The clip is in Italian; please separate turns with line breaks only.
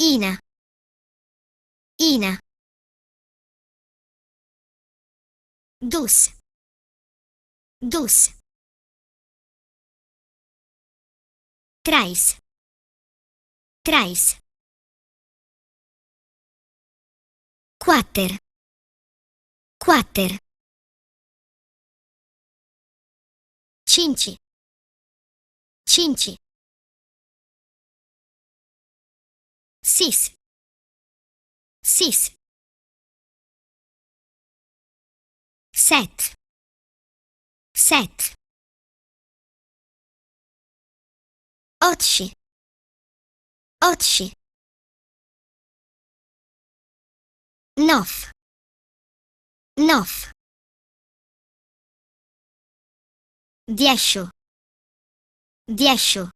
Ina, Ina, Dus, Dus, Kreis, Kreis, Quater, Quater, Cinci, Cinci, Sis, Sis, Set, Set, Occi, Occi, Nof, Nof, Diescio, Diescio,